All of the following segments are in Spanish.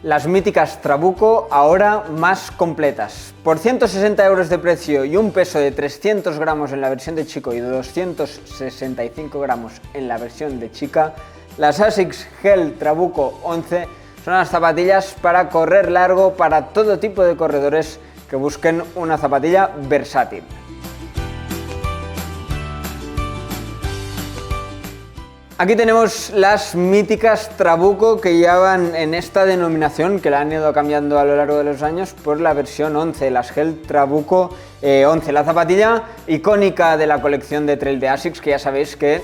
las míticas Trabuco, ahora más completas. Por 160 euros de precio y un peso de 300 gramos en la versión de chico y de 265 gramos en la versión de chica, las ASICS Gel Trabuco 11 son las zapatillas para correr largo para todo tipo de corredores que busquen una zapatilla versátil. Aquí tenemos las míticas Trabuco que llevan en esta denominación, que la han ido cambiando a lo largo de los años por la versión 11, las Gel Trabuco 11, la zapatilla icónica de la colección de trail de ASICS, que ya sabéis que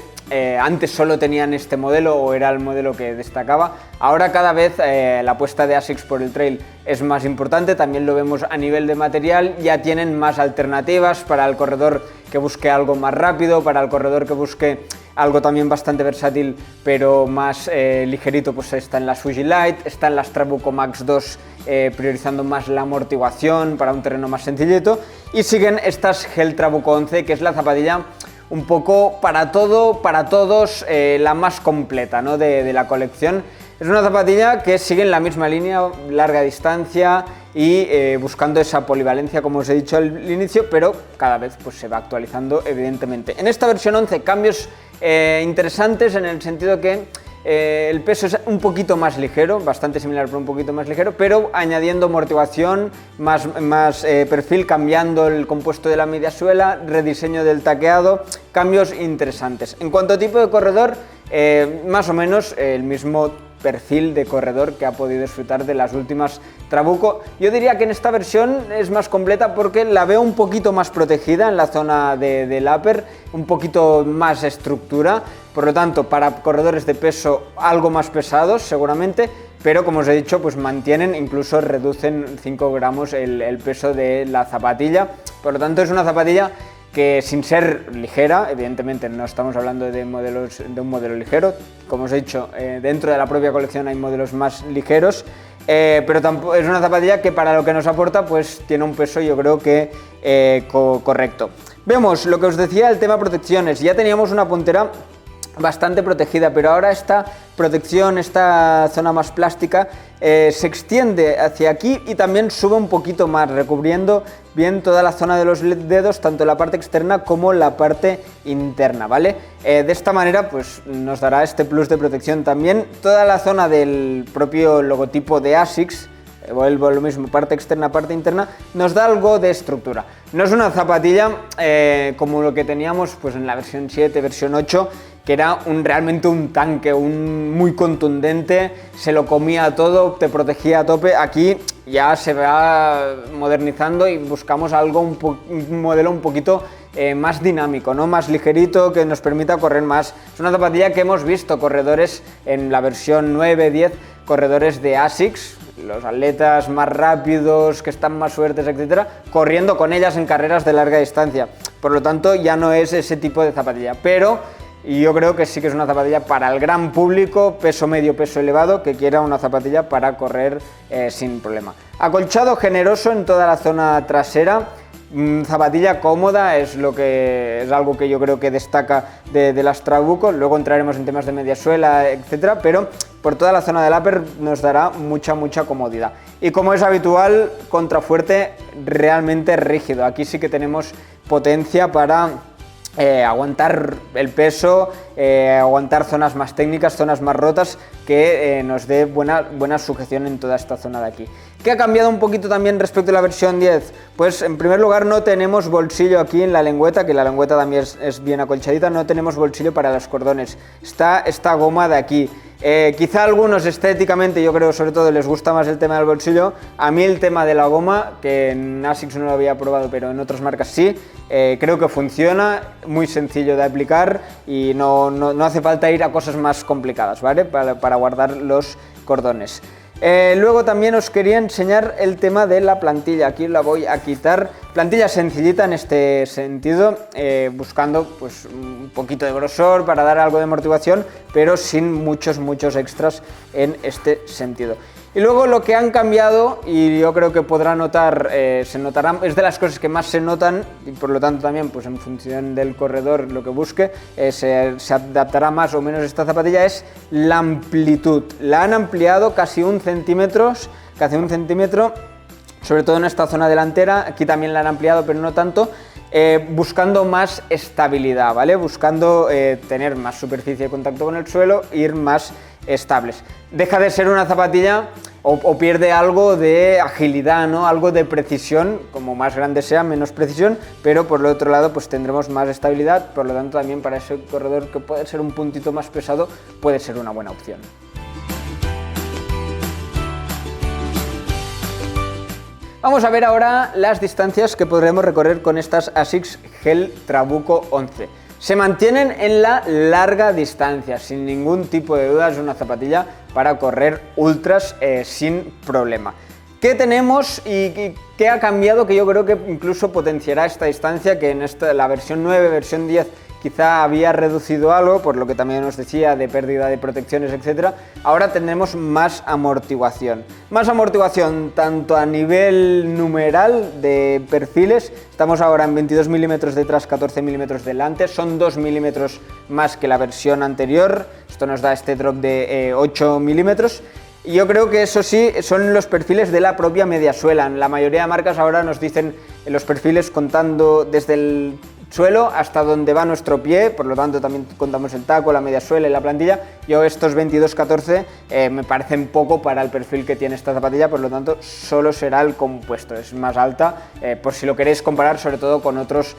antes solo tenían este modelo o era el modelo que destacaba. Ahora cada vez la apuesta de ASICS por el trail es más importante, también lo vemos a nivel de material, ya tienen más alternativas para el corredor que busque algo más rápido, para el corredor que busque algo también bastante versátil pero más ligerito, pues están las Fuji Light, están las Trabuco Max 2 priorizando más la amortiguación para un terreno más sencillito, y siguen estas Gel Trabuco 11, que es la zapatilla un poco para todo, para todos, la más completa, ¿no?, de la colección. Es una zapatilla que sigue en la misma línea, larga distancia y buscando esa polivalencia, como os he dicho al inicio, pero cada vez pues, se va actualizando, evidentemente. En esta versión 11 cambios interesantes en el sentido que el peso es un poquito más ligero, bastante similar pero un poquito más ligero, pero añadiendo amortiguación, más perfil, cambiando el compuesto de la media suela, rediseño del taqueado, cambios interesantes. En cuanto a tipo de corredor, más o menos el mismo perfil de corredor que ha podido disfrutar de las últimas Trabuco. Yo diría que en esta versión es más completa porque la veo un poquito más protegida en la zona del upper, un poquito más estructura, por lo tanto para corredores de peso algo más pesados seguramente, pero como os he dicho pues mantienen, incluso reducen 5 gramos el peso de la zapatilla, por lo tanto es una zapatilla que sin ser ligera, evidentemente no estamos hablando de un modelo ligero, como os he dicho, dentro de la propia colección hay modelos más ligeros, pero tampoco, es una zapatilla que para lo que nos aporta pues tiene un peso yo creo que correcto. Vemos lo que os decía, el tema protecciones, ya teníamos una puntera bastante protegida, pero ahora esta protección, esta zona más plástica se extiende hacia aquí y también sube un poquito más, recubriendo bien toda la zona de los dedos, tanto la parte externa como la parte interna, ¿vale? De esta manera pues nos dará este plus de protección también. Toda la zona del propio logotipo de ASICS, vuelvo a lo mismo, parte externa, parte interna, nos da algo de estructura. No es una zapatilla como lo que teníamos pues en la versión 7, versión 8, que era realmente un tanque, muy contundente, se lo comía todo, te protegía a tope. Aquí ya se va modernizando y buscamos algo, un modelo un poquito más dinámico, ¿no?, más ligerito, que nos permita correr más. Es una zapatilla que hemos visto corredores en la versión 9, 10, corredores de ASICS, los atletas más rápidos, que están más fuertes, etcétera, corriendo con ellas en carreras de larga distancia. Por lo tanto, ya no es ese tipo de zapatilla, pero yo creo que sí que es una zapatilla para el gran público, peso medio, peso elevado, que quiera una zapatilla para correr sin problema. Acolchado generoso en toda la zona trasera. Zapatilla cómoda es algo que yo creo que destaca de las Trabuco. Luego entraremos en temas de media suela, etcétera, pero por toda la zona del upper nos dará mucha comodidad. Y como es habitual, contrafuerte realmente rígido. Aquí sí que tenemos potencia para aguantar el peso, aguantar zonas más técnicas, zonas más rotas, que nos dé buena sujeción en toda esta zona de aquí. ¿Qué ha cambiado un poquito también respecto a la versión 10? Pues en primer lugar no tenemos bolsillo aquí en la lengüeta, que la lengüeta también es bien acolchadita, no tenemos bolsillo para los cordones, está esta goma de aquí. Quizá a algunos estéticamente, yo creo sobre todo les gusta más el tema del bolsillo. A mí el tema de la goma, que en ASICS no lo había probado pero en otras marcas sí, creo que funciona, muy sencillo de aplicar y no hace falta ir a cosas más complicadas, ¿vale?, para guardar los cordones. Luego también os quería enseñar el tema de la plantilla. Aquí la voy a quitar, plantilla sencillita en este sentido, buscando pues un poquito de grosor para dar algo de amortiguación, pero sin muchos extras en este sentido. Y luego lo que han cambiado, y yo creo que podrá notar, se notará, es de las cosas que más se notan, y por lo tanto también pues en función del corredor lo que busque, se adaptará más o menos esta zapatilla, es la amplitud. La han ampliado casi un centímetro, sobre todo en esta zona delantera. Aquí también la han ampliado, pero no tanto, buscando más estabilidad, ¿vale? Buscando tener más superficie de contacto con el suelo, ir más estables. Deja de ser una zapatilla o pierde algo de agilidad, ¿no? Algo de precisión, como más grande sea, menos precisión, pero por el otro lado pues tendremos más estabilidad, por lo tanto también para ese corredor que puede ser un puntito más pesado, puede ser una buena opción. Vamos a ver ahora las distancias que podremos recorrer con estas ASICS Gel Trabuco 11. Se mantienen en la larga distancia, sin ningún tipo de duda, es una zapatilla para correr ultras sin problema. ¿Qué tenemos y qué ha cambiado? Que yo creo que incluso potenciará esta distancia, que en la versión 9, versión 10, quizá había reducido algo, por lo que también os decía, de pérdida de protecciones, etc. Ahora tendremos más amortiguación. Más amortiguación tanto a nivel numeral de perfiles, estamos ahora en 22 milímetros detrás, 14 milímetros delante, son 2 milímetros más que la versión anterior, esto nos da este drop de 8 milímetros. Y yo creo que eso sí, son los perfiles de la propia mediasuela. La mayoría de marcas ahora nos dicen los perfiles contando desde el suelo hasta donde va nuestro pie, por lo tanto también contamos el taco, la mediasuela y la plantilla. Yo estos 22-14 me parecen poco para el perfil que tiene esta zapatilla, por lo tanto solo será el compuesto, es más alta, por si lo queréis comparar sobre todo con otros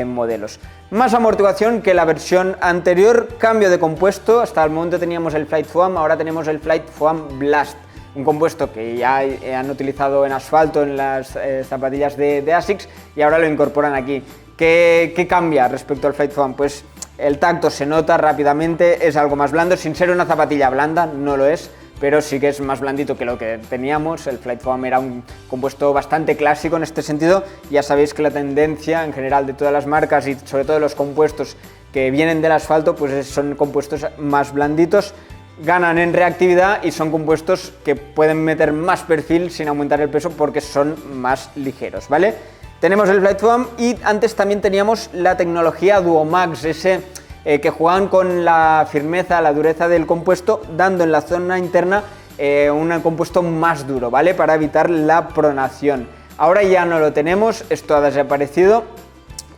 modelos. Más amortiguación que la versión anterior, cambio de compuesto, hasta el momento teníamos el Flight Foam, ahora tenemos el Flight Foam Blast, un compuesto que ya han utilizado en asfalto en las zapatillas de ASICS y ahora lo incorporan aquí. ¿Qué cambia respecto al Flight Foam? Pues el tacto se nota rápidamente, es algo más blando, sin ser una zapatilla blanda, no lo es, pero sí que es más blandito que lo que teníamos. El Flight Foam era un compuesto bastante clásico en este sentido. Ya sabéis que la tendencia en general de todas las marcas y sobre todo los compuestos que vienen del asfalto, pues son compuestos más blanditos, ganan en reactividad y son compuestos que pueden meter más perfil sin aumentar el peso porque son más ligeros, ¿vale? Tenemos el Flight Foam y antes también teníamos la tecnología Duomax, ese que jugaban con la firmeza, la dureza del compuesto, dando en la zona interna un compuesto más duro, ¿vale? Para evitar la pronación. Ahora ya no lo tenemos, esto ha desaparecido.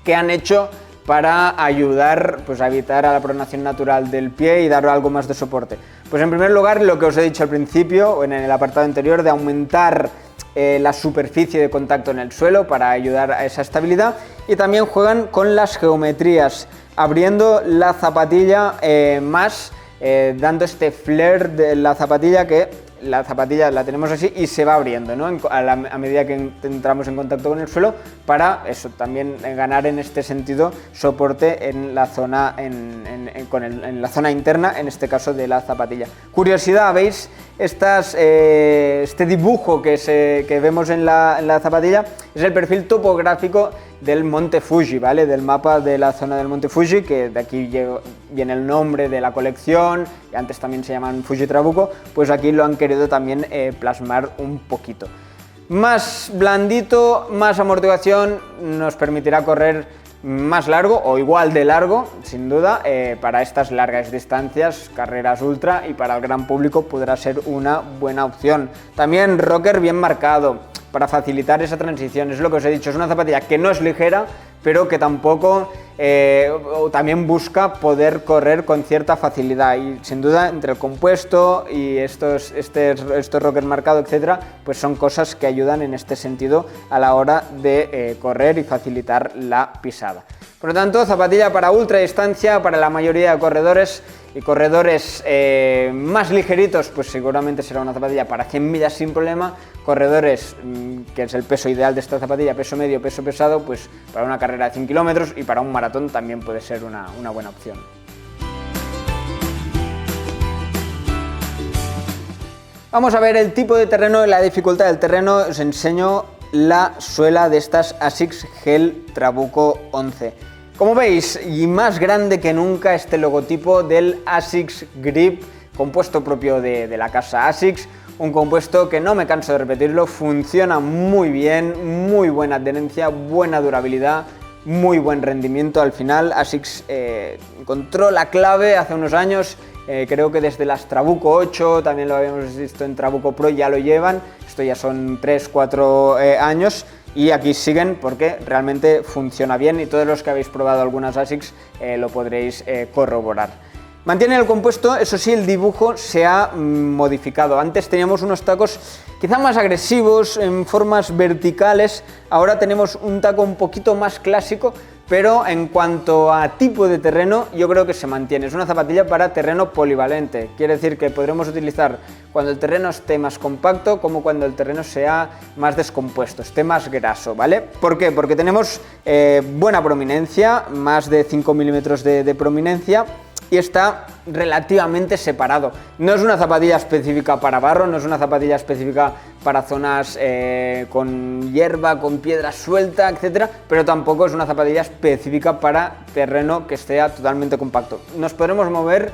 ¿Qué han hecho para ayudar pues, a evitar a la pronación natural del pie y dar algo más de soporte? Pues en primer lugar, lo que os he dicho al principio, o en el apartado anterior, de aumentar la superficie de contacto en el suelo para ayudar a esa estabilidad, y también juegan con las geometrías, abriendo la zapatilla más, dando este flare de la zapatilla, que la zapatilla la tenemos así y se va abriendo, ¿no? A medida que entramos en contacto con el suelo, para eso también ganar en este sentido soporte en la zona, en la zona interna, en este caso de la zapatilla. Curiosidad, ¿veis? Este dibujo que vemos en la zapatilla es el perfil topográfico del Monte Fuji, ¿vale? Del mapa de la zona del Monte Fuji, que de aquí viene el nombre de la colección, y antes también se llaman Fuji Trabuco, pues aquí lo han querido también plasmar un poquito. Más blandito, más amortiguación, nos permitirá correr más largo o igual de largo, sin duda, para estas largas distancias, carreras ultra, y para el gran público podrá ser una buena opción. También rocker bien marcado, para facilitar esa transición. Es lo que os he dicho, es una zapatilla que no es ligera, pero que tampoco, también busca poder correr con cierta facilidad, y sin duda entre el compuesto y estos rocker marcado, etcétera, pues son cosas que ayudan en este sentido a la hora de correr y facilitar la pisada. Por lo tanto, zapatilla para ultra distancia, para la mayoría de corredores, y corredores más ligeritos, pues seguramente será una zapatilla para 100 millas sin problema. Corredores, que es el peso ideal de esta zapatilla, peso medio, peso pesado, pues para una carrera de 100 kilómetros y para un maratón también puede ser una buena opción. Vamos a ver el tipo de terreno y la dificultad del terreno. Os enseño la suela de estas ASICS Gel Trabuco 11. Como veis, y más grande que nunca, este logotipo del ASICS Grip, compuesto propio de la casa ASICS, un compuesto que no me canso de repetirlo, funciona muy bien, muy buena adherencia, buena durabilidad, muy buen rendimiento. Al final ASICS encontró la clave hace unos años, creo que desde las Trabuco 8, también lo habíamos visto en Trabuco Pro, ya lo llevan, esto ya son 3-4 años, y aquí siguen porque realmente funciona bien, y todos los que habéis probado algunas ASICS lo podréis corroborar. Mantiene el compuesto, eso sí, el dibujo se ha modificado. Antes teníamos unos tacos quizá más agresivos, en formas verticales, ahora tenemos un taco un poquito más clásico, pero en cuanto a tipo de terreno, yo creo que se mantiene. Es una zapatilla para terreno polivalente, quiere decir que podremos utilizar cuando el terreno esté más compacto, como cuando el terreno sea más descompuesto, esté más graso, ¿vale? ¿Por qué? Porque tenemos buena prominencia, más de 5 milímetros de prominencia, y está relativamente separado. No es una zapatilla específica para barro, no es una zapatilla específica para zonas con hierba, con piedra suelta, etcétera, pero tampoco es una zapatilla específica para terreno que esté totalmente compacto. Nos podremos mover,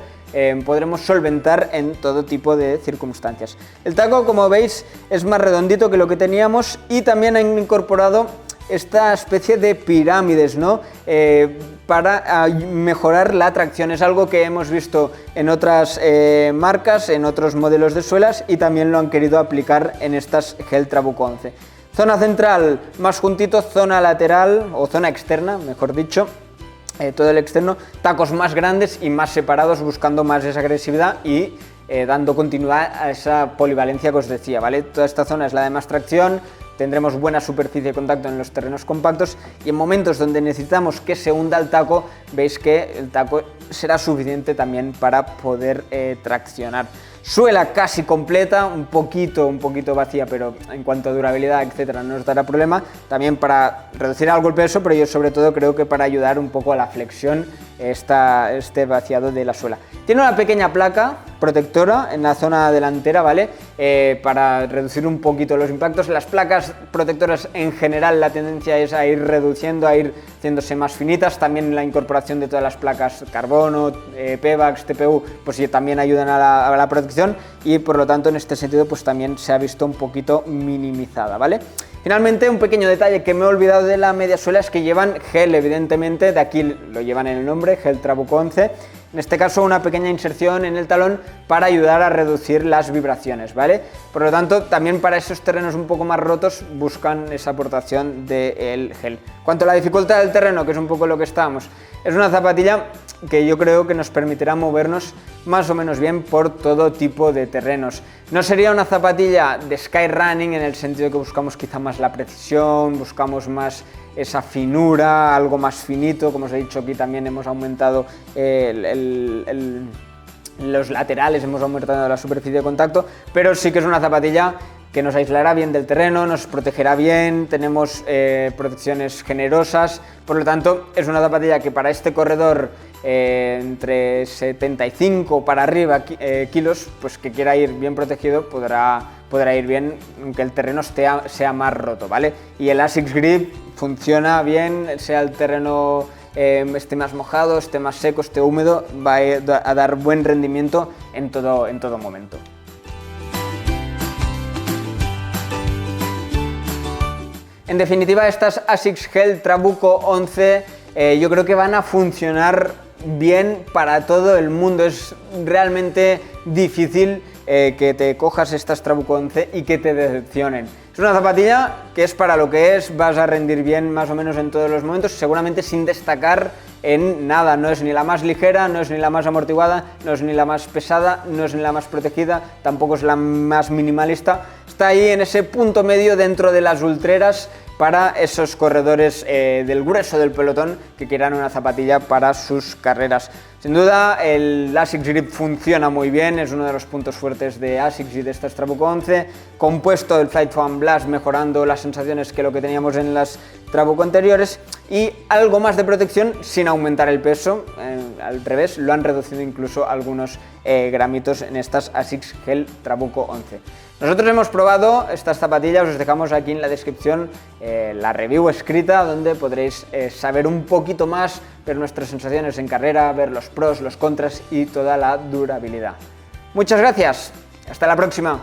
podremos solventar en todo tipo de circunstancias. El taco, como veis, es más redondito que lo que teníamos, y también han incorporado esta especie de pirámides, ¿no? Para mejorar la tracción. Es algo que hemos visto en otras marcas, en otros modelos de suelas, y también lo han querido aplicar en estas Gel Trabuco 11. Zona central más juntito, zona lateral o zona externa, mejor dicho, todo el externo, tacos más grandes y más separados, buscando más esa agresividad y dando continuidad a esa polivalencia que os decía, ¿vale? Toda esta zona es la de más tracción. Tendremos buena superficie de contacto en los terrenos compactos, y en momentos donde necesitamos que se hunda el taco, veis que el taco será suficiente también para poder traccionar. Suela casi completa, un poquito vacía, pero en cuanto a durabilidad, etcétera, no nos dará problema. También para reducir algo el peso, pero yo sobre todo creo que para ayudar un poco a la flexión, este vaciado de la suela. Tiene una pequeña placa protectora en la zona delantera, ¿vale? Para reducir un poquito los impactos. Las placas protectoras en general, la tendencia es a ir reduciendo, a ir haciéndose más finitas. También la incorporación de todas las placas carbono, PVAX, TPU, pues sí, también ayudan a la protección, y por lo tanto en este sentido pues también se ha visto un poquito minimizada, ¿vale? Finalmente, un pequeño detalle que me he olvidado de la media suela es que llevan gel, evidentemente, de aquí lo llevan en el nombre, Gel Trabuco 11. En este caso, una pequeña inserción en el talón para ayudar a reducir las vibraciones, ¿vale? Por lo tanto, también para esos terrenos un poco más rotos buscan esa aportación del gel. Cuanto a la dificultad del terreno, que es un poco lo que estábamos, es una zapatilla que yo creo que nos permitirá movernos más o menos bien por todo tipo de terrenos. No sería una zapatilla de skyrunning en el sentido que buscamos quizá más la precisión, buscamos más esa finura, algo más finito. Como os he dicho, aquí también hemos aumentado los laterales, hemos aumentado la superficie de contacto, pero sí que es una zapatilla que nos aislará bien del terreno, nos protegerá bien, tenemos protecciones generosas. Por lo tanto, es una zapatilla que para este corredor entre 75 para arriba kilos, pues que quiera ir bien protegido, podrá ir bien, aunque el terreno sea más roto, ¿vale? Y el ASICS Grip funciona bien, sea el terreno esté más mojado, esté más seco, esté húmedo, va a dar buen rendimiento en todo momento. En definitiva, estas ASICS Gel Trabuco 11 yo creo que van a funcionar bien para todo el mundo. Es realmente difícil que te cojas estas Trabuco 11 y que te decepcionen. Es una zapatilla que es para lo que es, vas a rendir bien más o menos en todos los momentos, seguramente sin destacar en nada. No es ni la más ligera, no es ni la más amortiguada, no es ni la más pesada, no es ni la más protegida, tampoco es la más minimalista. Está ahí en ese punto medio dentro de las ultreras para esos corredores del grueso del pelotón que quieran una zapatilla para sus carreras. Sin duda, el ASICS Grip funciona muy bien, es uno de los puntos fuertes de ASICS y de esta Trabuco 11, compuesto del Flight Foam Blast, mejorando las sensaciones que lo que teníamos en las Trabuco anteriores, y algo más de protección sin aumentar el peso, al revés, lo han reducido incluso algunos gramitos en estas ASICS Gel Trabuco 11. Nosotros hemos probado estas zapatillas, os dejamos aquí en la descripción la review escrita, donde podréis saber un poquito más, ver nuestras sensaciones en carrera, ver los pros, los contras y toda la durabilidad. Muchas gracias, hasta la próxima.